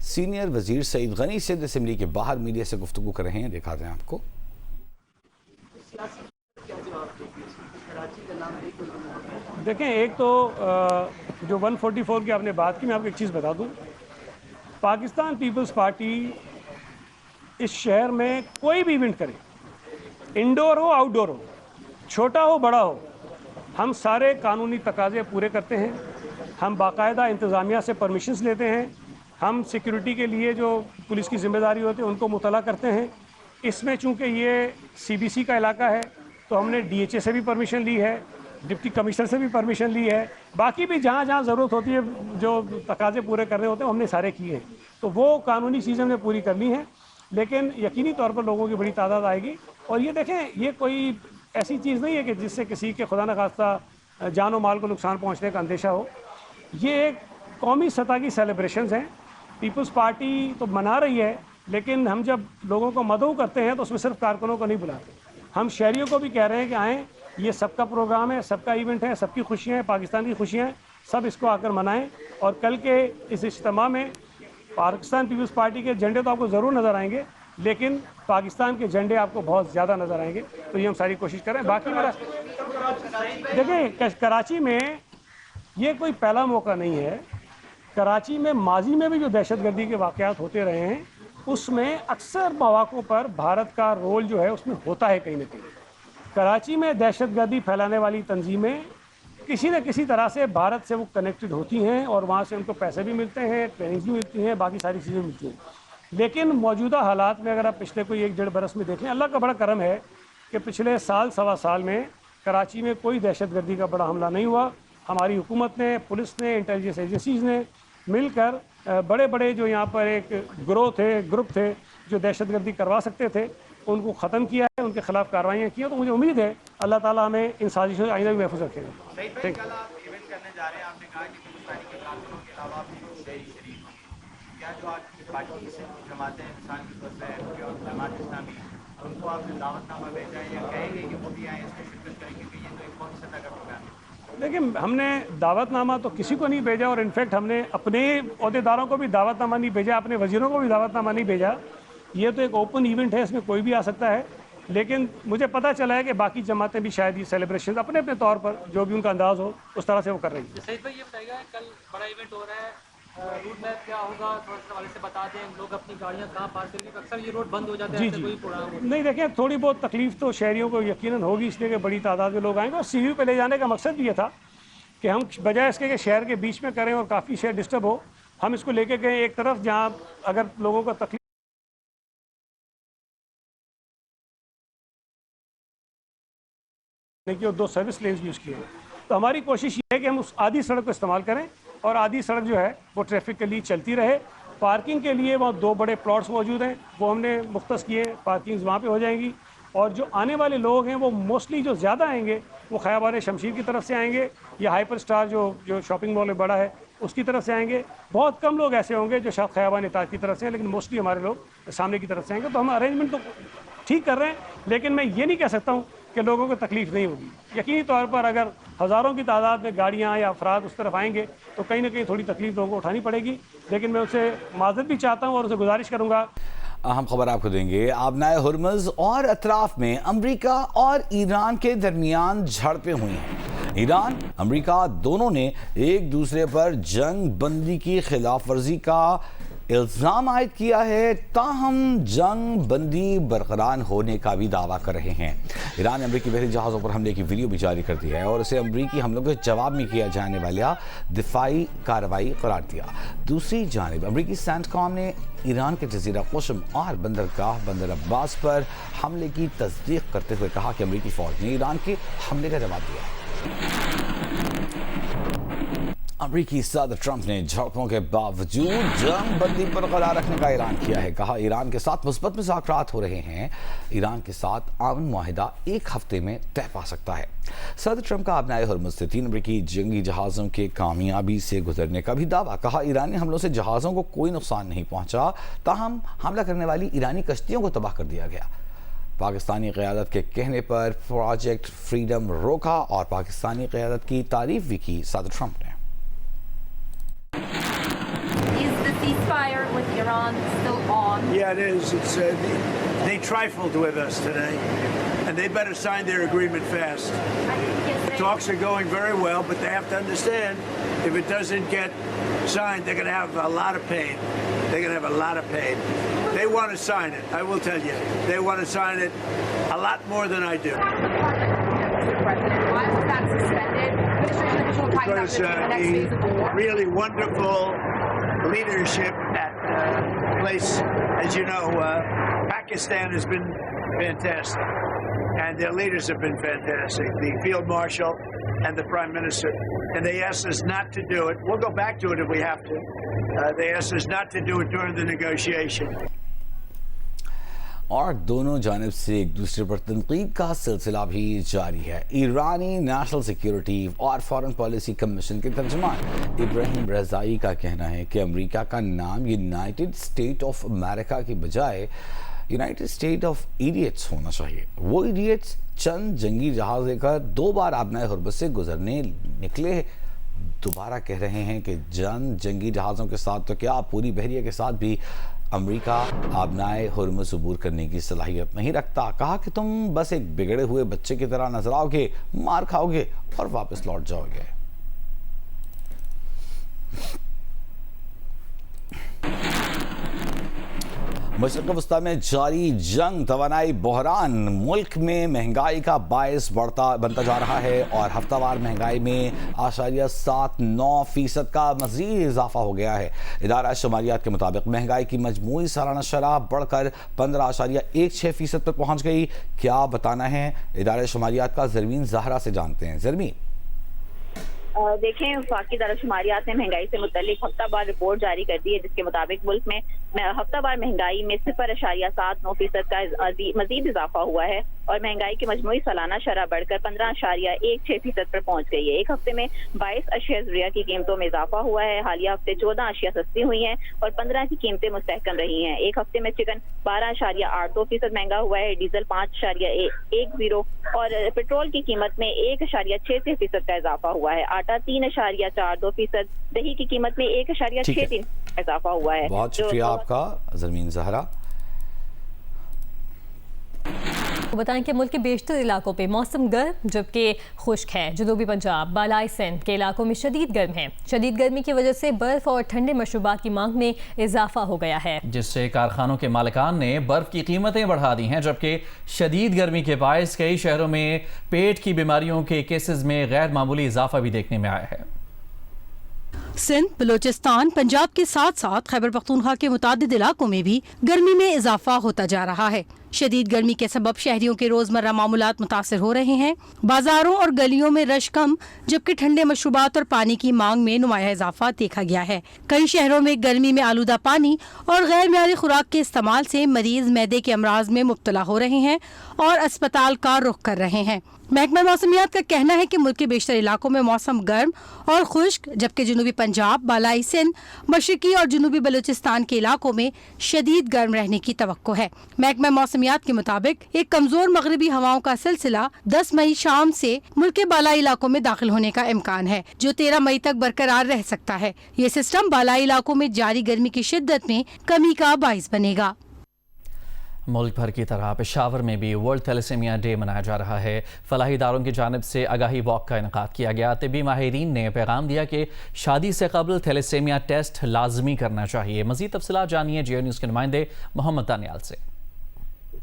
Senior वजीर Saeed Ghani Sindh assembly के बाहर मीडिया से गुफ्तगू कर रहे हैं, दिखाते हैं आपको। देखें, एक तो जो 144 की आपने बात की, मैं आपको एक चीज़ बता दूं, पाकिस्तान पीपल्स पार्टी इस शहर में कोई भी इवेंट करे, इंडोर हो आउटडोर हो, छोटा हो बड़ा हो, हम सारे कानूनी तकाजे पूरे करते हैं। हम बाकायदा इंतज़ामिया से परमिशंस लेते हैं। हम सिक्योरिटी के लिए जो पुलिस की जिम्मेदारी होती है उनको मुतला करते हैं। इसमें चूँकि ये CBC का इलाका है तो हमने DHA से भी परमिशन ली है, डिप्टी कमिश्नर से भी परमिशन ली है, बाकी भी जहाँ जहाँ ज़रूरत होती है, जो तकाजे पूरे करने होते हैं हमने सारे किए हैं। तो वो कानूनी चीज़ें हमने पूरी करनी है, लेकिन यकीनी तौर पर लोगों की बड़ी तादाद आएगी। और ये देखें, ये कोई ऐसी चीज़ नहीं है कि जिससे किसी के खुदा न खास्ता जान और माल को नुकसान पहुँचने का अंदेशा हो। ये एक कौमी सतह की सेलिब्रेशंस हैं। पीपल्स पार्टी तो मना रही है, लेकिन हम जब लोगों को मदऊ करते हैं तो उसमें सिर्फ कारकुनों को नहीं बुलाते, हम शहरियों को भी कह रहे हैं कि आएँ, ये सबका प्रोग्राम है, सबका इवेंट है, सबकी खुशियाँ हैं, पाकिस्तान की खुशियाँ हैं, सब इसको आकर मनाएं। और कल के इस इज्तिमा में पाकिस्तान पीपल्स पार्टी के झंडे तो आपको ज़रूर नज़र आएंगे, लेकिन पाकिस्तान के झंडे आपको बहुत ज़्यादा नज़र आएंगे। तो ये हम सारी कोशिश करें। बाकी मेरा देखिए, कराची में ये कोई पहला मौका नहीं है। कराची में माजी में भी जो दहशतगर्दी के वाक़यात होते रहे हैं, उसमें अक्सर मौक़ों पर भारत का रोल जो है उसमें होता है कहीं ना कहीं। कराची में दहशतगर्दी फैलाने वाली तंजीमें किसी न किसी तरह से भारत से वो कनेक्टेड होती हैं और वहाँ से उनको पैसे भी मिलते हैं, ट्रेनिंग्स भी मिलती हैं, बाकी सारी चीज़ें मिलती हैं। लेकिन मौजूदा हालात में अगर आप पिछले कोई 1-1.5 बरस में देखें, अल्लाह का बड़ा करम है कि पिछले साल सवा साल में कराची में कोई दहशतगर्दी का बड़ा हमला नहीं हुआ। हमारी हुकूमत ने, पुलिस ने, इंटेलिजेंस एजेंसीज़ ने मिलकर बड़े बड़े जो यहाँ पर एक ग्रुप थे जो दहशतगर्दी करवा सकते थे, उनको ख़त्म किया है, उनके खिलाफ कार्रवाइयाँ की हैं। तो मुझे उम्मीद है अल्लाह ताला हमें इन साजिशों से आइंदा भी महफूज रखेगा। उनको आपने दावतनामा भेजा है या कहेंगे कि वो भी आए इसमें शिरकत करेंगे कि ये तो एक कौन सा सतह का प्रोग्राम है? देखिए, हमने दावतनामा तो किसी को नहीं भेजा और इनफैक्ट हमने अपने अहदेदारों को भी दावतनामा नहीं भेजा, अपने वजीरों को भी दावतनामा नहीं भेजा। ये तो एक ओपन इवेंट है, इसमें कोई भी आ सकता है। लेकिन मुझे पता चला है कि बाकी जमातें भी शायद ये सेलिब्रेशन अपने अपने तौर पर जो भी उनका अंदाज़ हो उस तरह से वो कर रही है। सईद भाई, ये बताइएगा, कल बड़ा इवेंट हो रहा है, रूट मैप क्या होगा, थोड़ा सा हवाले से बता दें। लोग अपनी गाड़ियाँ कहाँ पार्क करेंगे? अक्सर ये रोड बंद हो जाता है, जी। कोई प्रोग्राम नहीं, देखें, थोड़ी बहुत तकलीफ तो शहरियों को यकीनन होगी, इसलिए कि बड़ी तादाद में लोग आएंगे। और CU पे ले जाने का मकसद भी ये था कि हम बजाय इसके कि शहर के बीच में करें और काफ़ी शहर डिस्टर्ब हो, हम इसको लेके गए एक तरफ जहाँ अगर लोगों को तकलीफ की और 2 सर्विस लेन्स यूज़ किए हैं। तो हमारी कोशिश ये है कि हम उस आधी सड़क को इस्तेमाल करें और आधी सड़क जो है वो ट्रैफिक के लिए चलती रहे। पार्किंग के लिए वहाँ 2 बड़े प्लॉट्स मौजूद हैं, वो हमने मुख्तस किए, पार्किंग्स वहाँ पे हो जाएंगी। और जो आने वाले लोग हैं वो मोस्टली जो ज़्यादा आएंगे वो ख़याबान शमशीर की तरफ से आएंगे या हाइपर स्टार जो शॉपिंग मॉल बड़ा है उसकी तरफ से आएंगे। बहुत कम लोग ऐसे होंगे जो शायद ख़याबान इताद की तरफ से हैं, लेकिन मोस्टली हमारे लोग सामने की तरफ से आएंगे। तो हम अरेंजमेंट तो ठीक कर रहे हैं, लेकिन मैं ये नहीं कह सकता हूँ कि लोगों को तकलीफ नहीं होगी। यकीनी तौर पर अगर हज़ारों की तादाद में गाड़ियाँ या अफराद उस तरफ आएंगे तो कहीं ना कहीं थोड़ी तकलीफ लोगों को उठानी पड़ेगी, लेकिन मैं उससे माज़रत भी चाहता हूँ और उसे गुजारिश करूँगा। अहम खबर आपको देंगे। आबनाए हुर्मुज़ और अतराफ में अमरीका और ईरान के दरमियान झड़पें हुई हैं। ईरान, अमरीका दोनों ने एक दूसरे पर जंग बंदी की खिलाफ वर्जी का इल्ज़ाम आयद किया है, ताहम जंग बंदी बरकरार होने का भी दावा कर रहे हैं। ईरान ने अमरीकी बहरी जहाज़ों पर हमले की वीडियो भी जारी कर दी है और इसे अमरीकी हमलों के जवाब में किया जाने वाला दिफाई कार्रवाई करार दिया। दूसरी जानिब अमरीकी सेंटकॉम ने ईरान के जजीरा क़ुस्म और बंदरगाह बंदर अब्बास पर हमले की तस्दीक करते हुए कहा कि अमरीकी फ़ौज ने ईरान के हमले का जवाब दिया है। अमरीकी सदर ट्रंप ने झड़पों के बावजूद जंग बंदी बरकरार रखने का ऐलान किया है। कहा, ईरान के साथ मुस्बत मुज़ाकरात हो रहे हैं। ईरान के साथ अमन मुआहिदा 1 हफ्ते में तय पा सकता है। सदर ट्रंप का आबनाए हुर्मुज़ से 3 अमरीकी जंगी जहाज़ों के कामयाबी से गुजरने का भी दावा। कहा, ईरानी हमलों से जहाज़ों को कोई नुकसान नहीं पहुंचा, ताहम हमला करने वाली ईरानी कश्तियों को तबाह कर दिया गया। पाकिस्तानी क़यादत के कहने पर प्रोजेक्ट फ्रीडम रोका और पाकिस्तानी क़यादत की तारीफ भी की सदर ट्रंप ने। Is the ceasefire with Iran still on? Yeah, it is. They trifled with us today, and they better sign their agreement fast. The talks are going very well, but they have to understand if it doesn't get signed, they're going to have a lot of pain. They're going to have a lot of pain. They want to sign it. I will tell you, they want to sign it a lot more than I do. Mr. President, why was that suspended? Administration official talking about Because the next phase of the war. really wonderful leadership at place. As you know, Pakistan has been fantastic, and their leaders have been fantastic. The Field Marshal and the Prime Minister, and they asked us not to do it. We'll go back to it if we have to. They asked us not to do it during the negotiation. और दोनों जानिब से एक दूसरे पर तनकीद का सिलसिला भी जारी है। ईरानी नेशनल सिक्योरिटी और फॉरेन पॉलिसी कमीशन के तर्जुमान इब्राहिम रज़ाई का कहना है कि अमेरिका का नाम यूनाइटेड स्टेट ऑफ अमेरिका की बजाय यूनाइटेड स्टेट ऑफ इडियट्स होना चाहिए। वो इडियट्स चंद जंगी जहाज लेकर 2 बार आबनाए हुर्मुज़ से गुजरने निकले, दोबारा कह रहे हैं कि जंगी जहाज़ों के साथ तो क्या पूरी बहरिया के साथ भी अमेरिका आबनाए हुर्मुज़ अबूर करने की सलाहियत नहीं रखता। कहा कि तुम बस एक बिगड़े हुए बच्चे की तरह नजर आओगे, मार खाओगे और वापस लौट जाओगे। मशरिक़ वस्ता में जारी जंग तवानाई बहरान मुल्क में महंगाई का बायस बनता जा रहा है और हफ्तावार महंगाई में 8.79% का मज़ीद इजाफा हो गया है। इदारा शुमारियात के मुताबिक महंगाई की मजमूई सालाना शरह बढ़कर 15.16% पर पहुँच गई। क्या बताना है इदारा शुमारियात का, ज़रमीन ज़हरा से जानते हैं। ज़रमीन, देखें, वफाकी दारुशुमारियात ने महंगाई से मुतल्लिक हफ्तावार रिपोर्ट जारी कर दी है, जिसके मुताबिक मुल्क में हफ्तावार महंगाई में 0.79% का मजीद इजाफा हुआ है और महंगाई की मजमूई सालाना शरह बढ़कर 15.16% पर पहुंच गई है। एक हफ्ते में 22 अशिया ज़रिया की कीमतों में इजाफा हुआ है। हालिया हफ्ते 14 अशिया सस्ती हुई हैं और 15 की कीमतें मुस्तहकम रही हैं। एक हफ्ते में चिकन 12.82% महंगा हुआ है, डीजल 5.10 और पेट्रोल की कीमत में 1.66% का इजाफा हुआ है। आटा 3.42%, दही की कीमत में 1.63 इजाफा हुआ है। बहुत शुक्रिया आपका ज़रमीन ज़हरा। बताएं कि मुल्क के बेशतर इलाकों पे मौसम गर्म जबकि खुश्क है। जनूबी पंजाब, बालाई सिंध के इलाकों में शदीद गर्म है। शदीद गर्मी की वजह से बर्फ और ठंडे मशरूबात की मांग में इजाफा हो गया है, जिससे कारखानों के मालिकान ने बर्फ की कीमतें बढ़ा दी हैं। जबकि शदीद गर्मी के बायस कई शहरों में पेट की बीमारियों के केसेस में गैर मामूली इजाफा भी देखने में आया है। सिंध, बलोचिस्तान, पंजाब के साथ साथ खैबर पख्तूनख्वा के मुतादिद इलाकों में भी गर्मी में इजाफा होता जा रहा है। शदीद गर्मी के सबब शहरियों के रोजमर्रा मामूलात मुतासिर हो रहे हैं। बाजारों और गलियों में रश कम, जबकि ठंडे मशरूबात और पानी की मांग में नुमाया इजाफा देखा गया है। कई शहरों में गर्मी में आलूदा पानी और गैर मियारी खुराक के इस्तेमाल से मरीज मैदे के अमराज में मुब्तला हो रहे हैं और अस्पताल का रुख कर रहे हैं। महकमा मौसमियात का कहना है कि मुल्क के बेशतर इलाकों में मौसम गर्म और खुश्क, जबकि जनूबी पंजाब, बालाई सिंध, मशरकी और जनूबी बलूचिस्तान के इलाकों में शदीद गर्म रहने की तवक्को है। महकमा मौसमियात के मुताबिक एक कमजोर मगरबी हवाओं का सिलसिला 10 मई शाम से मुल्क के बालाई इलाकों में दाखिल होने का इम्कान है, जो 13 मई तक बरकरार रह सकता है। ये सिस्टम बालाई इलाकों में जारी गर्मी की शिद्दत में कमी का बाइस बनेगा। मुल्क भर की तरह पेशावर में भी वर्ल्ड थैलेसीमिया डे मनाया जा रहा है। फलाही इदारों की जानिब से आगाही वॉक का इनेकाद किया गया। तिबी माहिरीन ने पैगाम दिया कि शादी से कबल थैलेसीमिया टेस्ट लाजमी करना चाहिए। मज़ीद तफसीलात जानिए जियो न्यूज़ के नुमाइंदे मोहम्मद दानियाल से।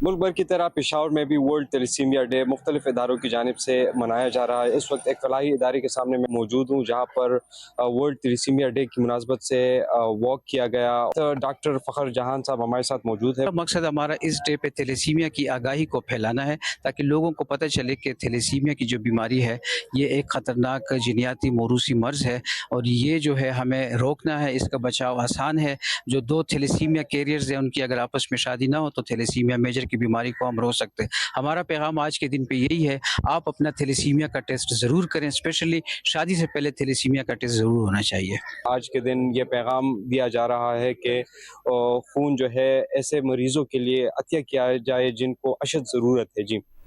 मुल्क भर की तरह पेशावर में भी वर्ल्ड थैलेसीमिया डे मुख्तलिफ इदारों की जानिब से मनाया जा रहा है। इस वक्त एक फलाही इदारे के सामने मैं मौजूद हूँ, जहाँ पर वर्ल्ड थैलेसीमिया डे की मुनासबत से वॉक किया गया। तो डॉक्टर फ़खर जहान साहब हमारे साथ मौजूद है। मकसद हमारा इस डे पे थैलेसीमिया की आगाही को फैलाना है, ताकि लोगों को पता चले कि थैलेसीमिया की जो बीमारी है ये एक ख़तरनाक जीनियाती मौरूसी मर्ज़ है और ये जो है हमें रोकना है। इसका बचाव आसान है। जो 2 थैलेसीमिया कैरियर्स हैं उनकी अगर आपस में शादी ना हो तो थैलेसीमिया मेजर की बीमारी को हम रोक सकते हैं। हमारा पैगाम आज के दिन पे यही है, आप अपना थैलेसीमिया का टेस्ट ज़रूर करें। स्पेशली शादी से पहले थैलेसीमिया का टेस्ट ज़रूर होना चाहिए। आज के दिन ये पैगाम दिया जा रहा है कि खून जो है ऐसे मरीज़ों के लिए अतिया किया जाए जिनको अशद ज़रूरत है। जी